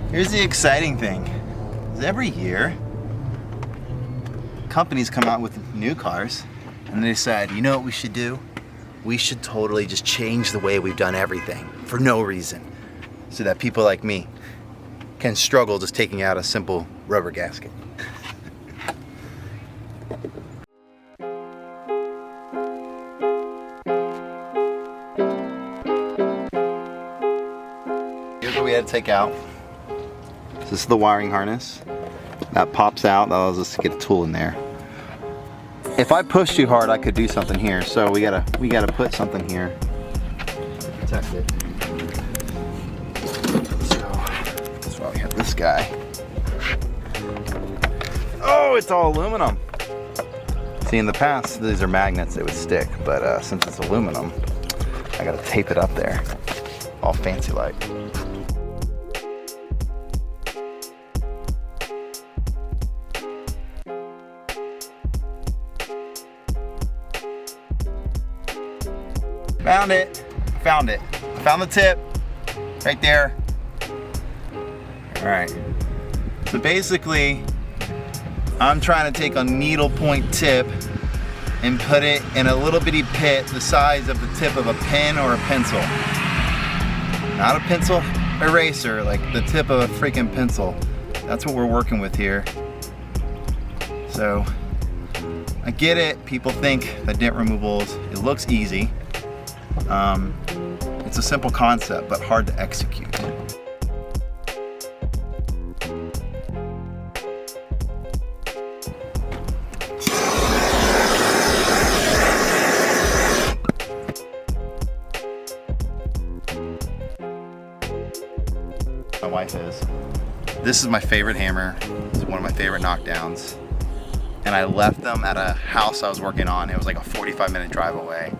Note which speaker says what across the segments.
Speaker 1: Here's the exciting thing. Is every year, companies come out with new cars and they decide, you know what we should do? We should totally just change the way we've done everything for no reason, so that people like me can struggle just taking out a simple rubber gasket. Here's what we had to take out. This is the wiring harness. That pops out, that allows us to get a tool in there. If I push too hard, I could do something here. So we gotta put something here to protect it. So that's why we have this guy. Oh, it's all aluminum. See, in the past, these are magnets, they would stick, but since it's aluminum, I gotta tape it up there, all fancy like. Found it. Found it. I found the tip right there. All right. So basically, I'm trying to take a needlepoint tip and put it in a little bitty pit the size of the tip of a pen or a pencil. Not a pencil eraser, like the tip of a freaking pencil. That's what we're working with here. So I get it. People think that dent removals, it looks easy. It's a simple concept, but hard to execute. My wife is. This is my favorite hammer. This is one of my favorite knockdowns. And I left them at a house I was working on. It was like a 45-minute drive away.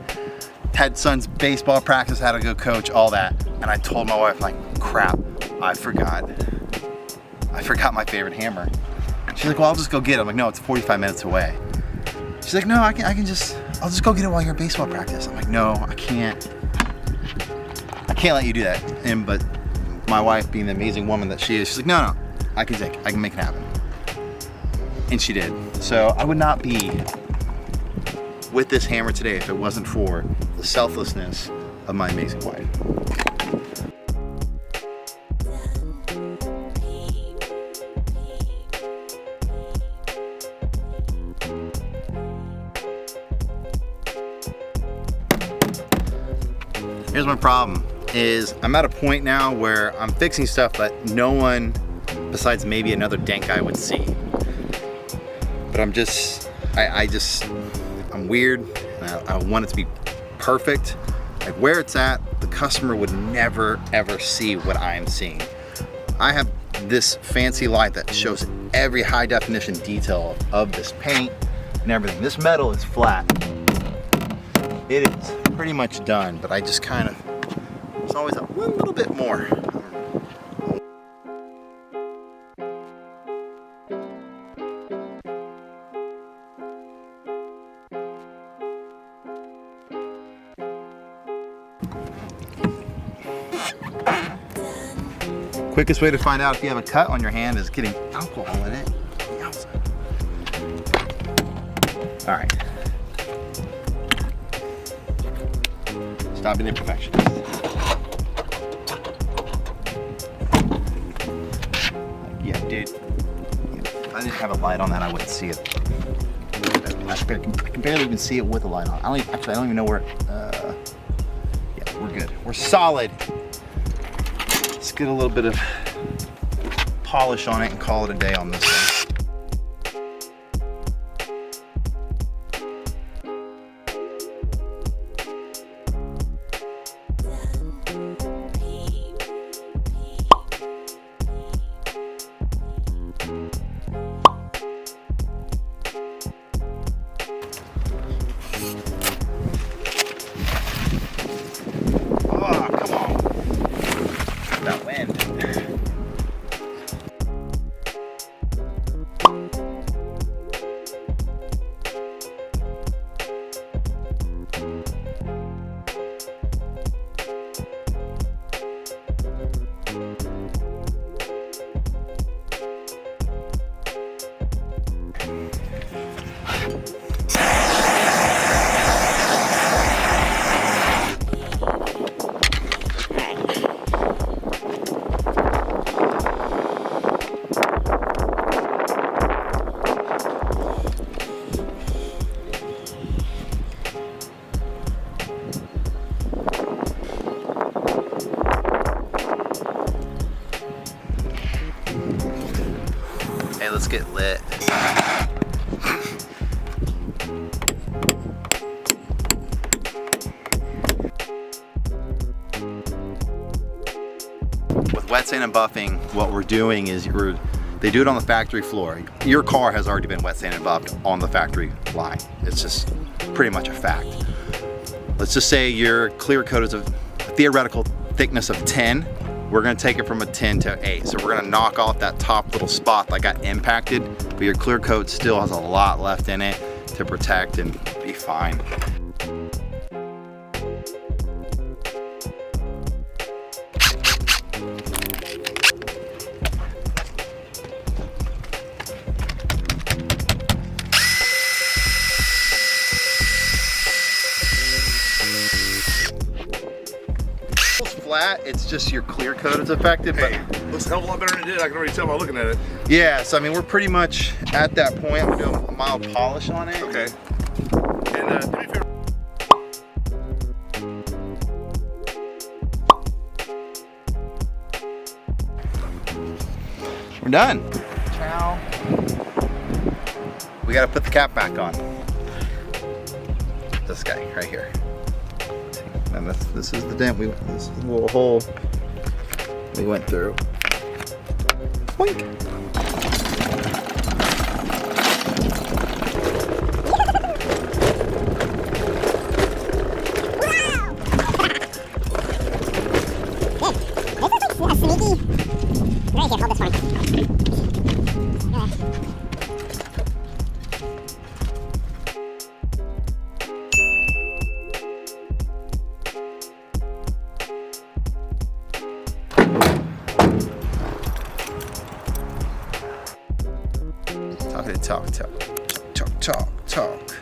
Speaker 1: Had son's baseball practice, had to go coach, all that. And I told my wife, like, crap, I forgot my favorite hammer. She's like, well, I'll just go get it. I'm like, no, it's 45 minutes away. She's like, no, I'll just go get it while you're at baseball practice. I'm like, no, I can't let you do that. But my wife, being the amazing woman that she is, she's like, no, I can make it happen. And she did. So I would not be with this hammer today if it wasn't for the selflessness of my amazing wife. Here's my problem, is I'm at a point now where I'm fixing stuff that no one besides maybe another dent guy would see. But I'm weird, and I want it to be perfect. Like where it's at, the customer would never ever see what I am seeing. I have this fancy light that shows every high definition detail of this paint and everything. This metal is flat. It is pretty much done, but I just kind of, there's always a little bit more. Quickest way to find out if you have a cut on your hand is getting alcohol in it. All right. Stop being a perfectionist. Yeah, dude. If I didn't have a light on that, I wouldn't see it. I can barely even see it with a light on. I don't even know where. Yeah, we're good. We're solid. Let's get a little bit of polish on it and call it a day on this one. Okay, let's get lit. With wet sand and buffing, what we're doing is they do it on the factory floor. Your car has already been wet sand and buffed on the factory line. It's just pretty much a fact. Let's just say your clear coat is a theoretical thickness of 10. We're gonna take it from a 10 to 8. So we're gonna knock off that top little spot that got impacted, but your clear coat still has a lot left in it to protect and be fine. Flat, it's just your clear coat is affected.
Speaker 2: Hey, looks a hell of a lot better than it did. I can already tell by looking at it.
Speaker 1: Yeah, so I mean, we're pretty much at that point. We're doing a mild polish on it.
Speaker 2: Okay. And do me a favor.
Speaker 1: We're done. Ciao. We gotta put the cap back on. This guy right here. And this is the dent this is the little hole we went through. Boink. Talk.